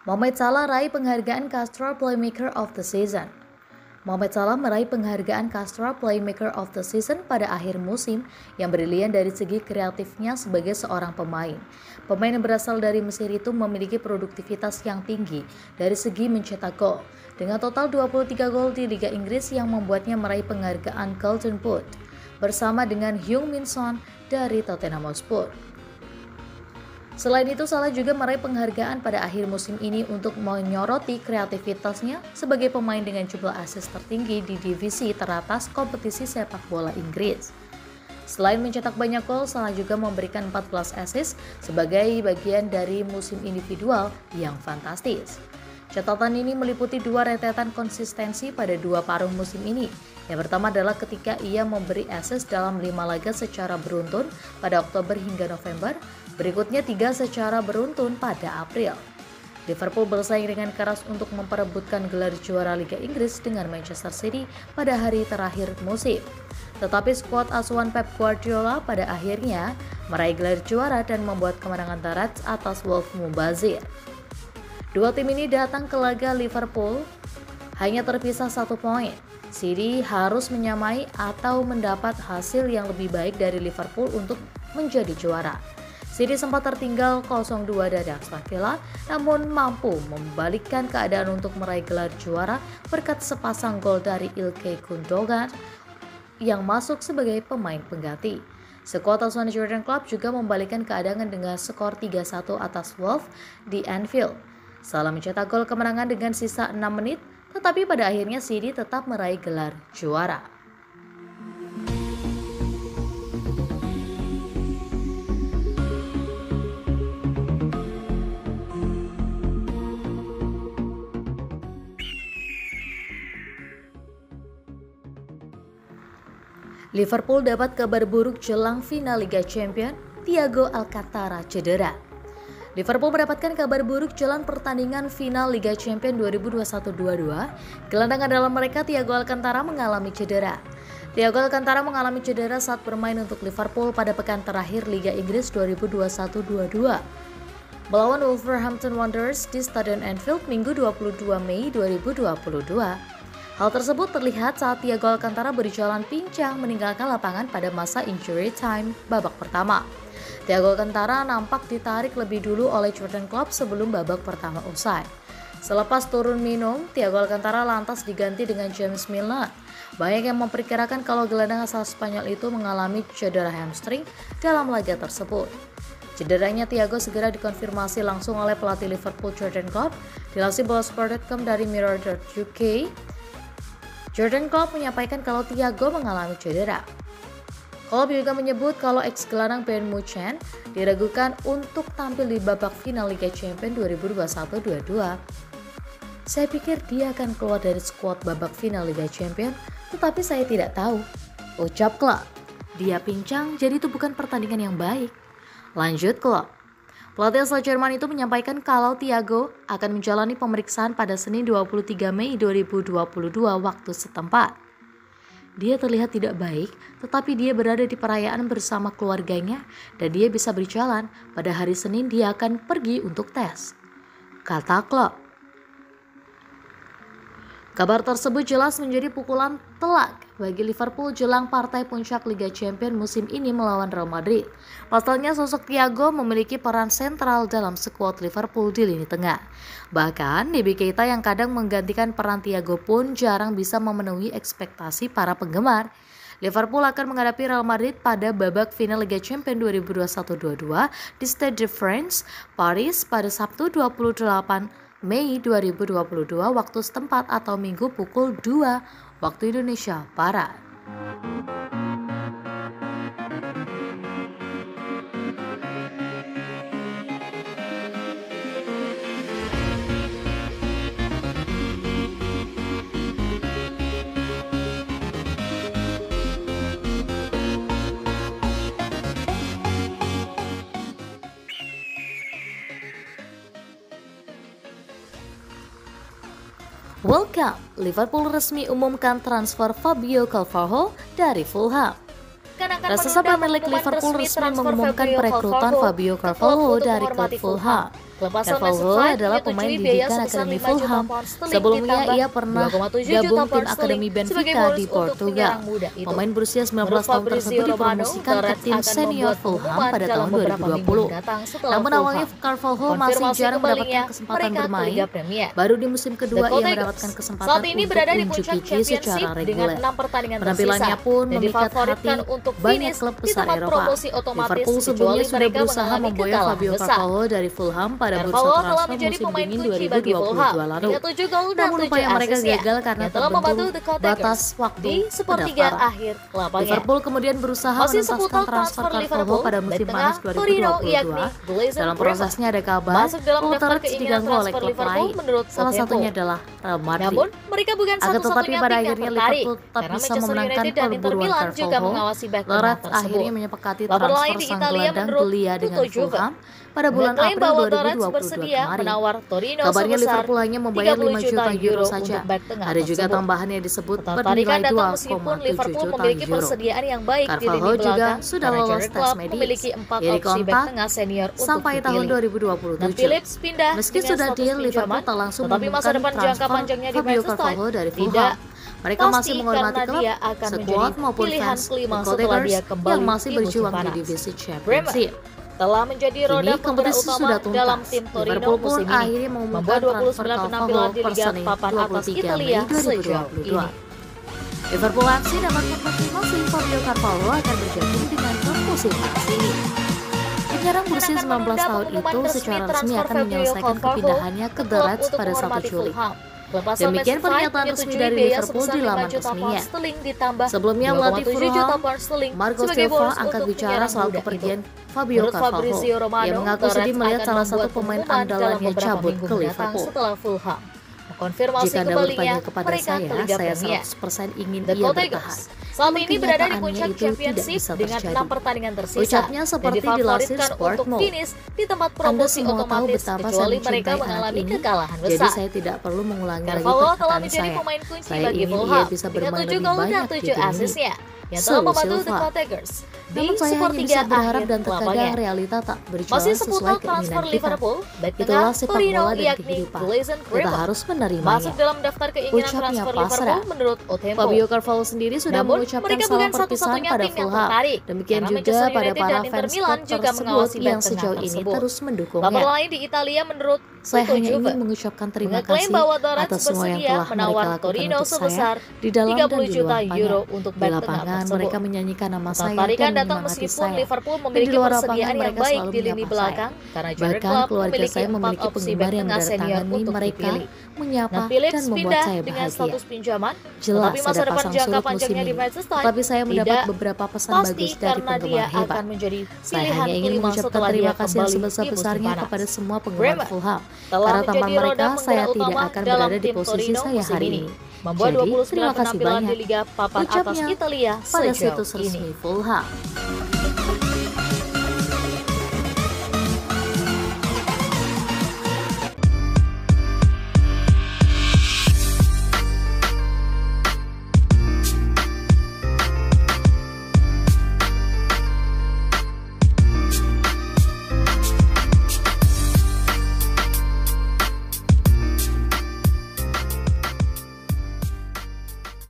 Mohamed Salah raih penghargaan Castor Playmaker of the Season. Mohamed Salah meraih penghargaan Castor Playmaker of the Season pada akhir musim yang brilian dari segi kreatifnya sebagai seorang pemain. Pemain yang berasal dari Mesir itu memiliki produktivitas yang tinggi dari segi mencetak gol, dengan total 23 gol di Liga Inggris yang membuatnya meraih penghargaan Golden Boot bersama dengan Heung-min Son dari Tottenham Hotspur. Selain itu, Salah juga meraih penghargaan pada akhir musim ini untuk menyoroti kreativitasnya sebagai pemain dengan jumlah assist tertinggi di divisi teratas kompetisi sepak bola Inggris. Selain mencetak banyak gol, Salah juga memberikan 14 assist sebagai bagian dari musim individual yang fantastis. Catatan ini meliputi 2 rentetan konsistensi pada 2 paruh musim ini. Yang pertama adalah ketika ia memberi assist dalam 5 laga secara beruntun pada Oktober hingga November, berikutnya 3 secara beruntun pada April. Liverpool bersaing dengan keras untuk memperebutkan gelar juara Liga Inggris dengan Manchester City pada hari terakhir musim. Tetapi skuad asuhan Pep Guardiola pada akhirnya meraih gelar juara dan membuat kemenangan The Reds atas Wolves mubazir. Dua tim ini datang ke laga Liverpool hanya terpisah 1 poin. City harus menyamai atau mendapat hasil yang lebih baik dari Liverpool untuk menjadi juara. City sempat tertinggal 0-2 dari Aston Villa, namun mampu membalikkan keadaan untuk meraih gelar juara berkat sepasang gol dari Ilkay Gundogan yang masuk sebagai pemain pengganti. Skuad asuhan Jurgen Klopp juga membalikkan keadaan dengan skor 3-1 atas Wolves di Anfield. Salah mencetak gol kemenangan dengan sisa 6 menit, tetapi pada akhirnya City tetap meraih gelar juara. Liverpool dapat kabar buruk jelang final Liga Champions, Thiago Alcantara cedera. Liverpool mendapatkan kabar buruk jelang pertandingan final Liga Champions 2021-22. Gelandang andalan mereka Thiago Alcantara mengalami cedera. Thiago Alcantara mengalami cedera saat bermain untuk Liverpool pada pekan terakhir Liga Inggris 2021-22. Melawan Wolverhampton Wanderers di Stadion Anfield Minggu 22 Mei 2022. Hal tersebut terlihat saat Thiago Alcantara berjalan pincang meninggalkan lapangan pada masa injury time babak pertama. Thiago Alcantara nampak ditarik lebih dulu oleh Jurgen Klopp sebelum babak pertama usai. Selepas turun minum, Thiago Alcantara lantas diganti dengan James Milner. Banyak yang memperkirakan kalau gelandang asal Spanyol itu mengalami cedera hamstring dalam laga tersebut. Cederanya Thiago segera dikonfirmasi langsung oleh pelatih Liverpool Jurgen Klopp. Dilansir bola-sport.com dari Mirror.uk, Jurgen Klopp menyampaikan kalau Thiago mengalami cedera. Klopp juga menyebut kalau ex-gelandang Bayern Munchen diragukan untuk tampil di babak final Liga Champions 2021-22. Saya pikir dia akan keluar dari skuad babak final Liga Champions, tetapi saya tidak tahu, ucap Klopp. Dia pincang, jadi itu bukan pertandingan yang baik. Lanjut Klopp. Pelatih asal Jerman itu menyampaikan kalau Thiago akan menjalani pemeriksaan pada Senin 23 Mei 2022 waktu setempat. Dia terlihat tidak baik, tetapi dia berada di perayaan bersama keluarganya dan dia bisa berjalan. Pada hari Senin dia akan pergi untuk tes, kata Klopp. Kabar tersebut jelas menjadi pukulan telak bagi Liverpool jelang partai puncak Liga Champions musim ini melawan Real Madrid. Pasalnya sosok Thiago memiliki peran sentral dalam skuad Liverpool di lini tengah. Bahkan Naby Keita yang kadang menggantikan peran Thiago pun jarang bisa memenuhi ekspektasi para penggemar. Liverpool akan menghadapi Real Madrid pada babak final Liga Champions 2021-22 di Stade de France, Paris pada Sabtu 28 Mei 2022 waktu setempat atau Minggu pukul 2 waktu Indonesia Barat. Welcome, Liverpool resmi umumkan transfer Fabio Carvalho dari Fulham. Raksasa Premier League Liverpool resmi mengumumkan perekrutan Fabio Carvalho dari klub Fulham. Pelepasan Carvalho Mason Fry adalah pemain menyetujui biaya didikan sebesar Akademi 5 juta Fulham. pound sterling Sebelumnya ditambah ia pernah 2,7 juta gabung pound tim Akademi sterling sebagai Benfica bonus di untuk Portugal. penyerang muda itu. Pemain berusia 19 Menurut tahun Fabrizio tersebut Romano, dipromosikan The ke Reds tim akan senior membuat Fulham pengumuman pada dalam tahun beberapa minggu 2020. mendatang setelah Namun awalnya Fulham Carvalho masih konfirmasi jarang kembalinya mendapatkan kesempatan mereka ke bermain. Liga Premier. Baru di musim kedua The ia Tigers mendapatkan kesempatan saat ini untuk berada di unjuk puncak gigi Championship secara dengan reguler. 6 pertandingan Penampilannya tersisa pun dan memikat difavoritkan hati untuk banyak finish klub di besar tempat Eropa. promosi otomatis Liverpool sebelumnya kecuali sudah mereka berusaha mengalami memboyong kekalahan Fabio besar. Carvalho dari Fulham pada bursa Carvalho telah transfer menjadi musim pemain dingin kunci bagi 2022 Fulham lalu. dengan 7 gol dan Namun 7 upaya mereka asisnya gagal karena yang telah membantu terbentur The Cottagers batas waktu di sepertiga pendaftaran. akhir lapangan. Liverpool kemudian berusaha Masih menuntaskan seputar transfer transfer Carvalho Liverpool, pada bek musim tengah panas Torino yakni 2022. Gleison Dalam Bremer prosesnya ada kabar masuk dalam daftar Wolves keinginan diganggu oleh transfer klub Liverpool lain. menurut Salah Tempo. satunya adalah Real Madrid. Namun, mereka bukan Akan tetapi satu-satunya pada tim yang akhirnya tertarik Liverpool tetap karena bisa Manchester memenangkan United dan Inter perburuan Milan juga Carvalho. mengawasi bek The tengah Reds tersebut. akhirnya menyepakati Laporan lain transfer di sang Italia gelandang menurut belia dengan Tutto Juve Fulham pada bulan mengklaim April bahwa The Reds 2022 bersedia kemarin. menawar Torino Kabarnya sebesar Liverpool hanya membayar 30 5 juta euro saja. untuk bek tengah Ada juga tersebut. tambahan yang disebut Ketertarikan bernilai datang meskipun 2,7 Liverpool juta memiliki euro. persediaan yang baik di Carvalho lini juga belakang sudah karena lolos Jurgen tes Klopp medis. memiliki 4 Ia opsi bek dikontak tengah senior untuk sampai tahun dipilih. 2027. Phillips pindah Meski dengan sudah status deal, Liverpool pinjaman, tak langsung tetapi masa mengumumkan depan jangka transfer panjangnya di Fabio Manchester Carvalho dari tidak Fulham. Mereka pasti masih menghormati karena klub, dia akan sekuat menjadi maupun pilihan fans kelima The setelah dia Cottagers kembali yang masih di musim berjuang di panas. divisi Bremer Championship. telah menjadi roda Kini penggerak kompetisi utama sudah tuntas. dalam tim Torino Liverpool pun musim ini, akhirnya mengumumkan membuat transfer 29 penampilan Carvalho di per Liga Senin papan atas 23 Italia Mei sejauh 2022. ini. Liverpool FC dapat konfirmasi Fabio Carvalho akan bergabung dengan klub musim panas ini. Penyerang berusia 19 tahun itu secara resmi akan menyelesaikan kepindahannya ke The Reds pada 1 Juli. Demikian pernyataan resmi dari Liverpool di laman resminya. Sebelumnya melatih Fulham, Marco Silva angkat bicara soal kepergian Fabio Carvalho. Ia mengaku sedih melihat salah satu pemain andalannya cabut ke Liverpool. Jika Anda bertanya kepada saya 100% ingin ia bertahan. Saat ini berada di Kenyataannya puncak itu tidak Championship bisa dengan terjadi. 6 pertandingan tersisa Ucapnya seperti dan dilansir difavoritkan Sport untuk Mall. finish di tempat Anda promosi semua tahu otomatis betapa saya kecuali mereka mencintai anak mengalami ini, kekalahan jadi besar. saya tidak perlu mengulangi lagi Carvalho telah perkataan menjadi saya. pemain kunci Saya bagi ingin ia Fulham bisa dengan bermain 7 lebih gol dan banyak di 7 tim ini. asisnya yang telah membantu The Cottagers di Namun saya hanya sepertiga bisa berharap akhir dan terkadang lapangan. realita tak berjalan Masih sesuai seputar transfer keinginan kita. Liverpool, bek Itulah tengah sepak Torino bola dan yakni kehidupan. Gleison Kita Bremer harus menerimanya. masuk dalam daftar keinginan Ucapnya transfer pasrah. Liverpool menurut Otempo. Fabio Carvalho sendiri sudah Namun, mengucapkan mereka salam bukan perpisahan satu-satunya pada tim yang Fulham. tertarik, Demikian karena juga Manchester pada United para dan Inter fans Milan klub juga tersebut mengawasi bek yang tengah sejauh ini tersebut. terus Laporan mendukungnya. lain di Italia menurut Saya Tutto hanya Juve ingin mengucapkan terima mengeklaim kasih bahwa The Reds atas semua yang bersedia telah mereka menawar lakukan Torino untuk saya sebesar di dalam dan 30 di juta luar euro lapangan. untuk Di bek tengah lapangan tersebut. mereka menyanyikan nama saya Ketertarikan dan datang menyemangati meskipun saya. Liverpool Dan memiliki di luar persediaan lapangan yang mereka baik selalu di lini menyapa belakang saya. karena Jurgen Bahkan Klopp keluarga memiliki saya 4 memiliki opsi bek penggemar yang tengah senior mendatangi untuk mereka, dipilih. menyapa Nah, Phillips dan membuat pindah saya dengan bahagia. status pinjaman, Jelas tetapi masa ada depan pasang jangka surut musim panjangnya di ini, Manchester tapi saya mendapat tidak beberapa pesan pasti bagus dari karena dia penggemar hebat. akan menjadi Saya pilihan hanya ingin kelima mengucapkan setelah terima dia kasih yang kembali di musim sebesar-besarnya panas. kepada semua penggemar Bremer Fulham. telah Karena tanpa menjadi roda mereka, saya penggerak tidak utama akan dalam berada di tim posisi Torino saya musim hari ini, ini. membuat Jadi, 29 terima kasih penampilan banyak. di Liga papan atas Ucapnya Italia pada sejauh situs resmi ini. Fulham.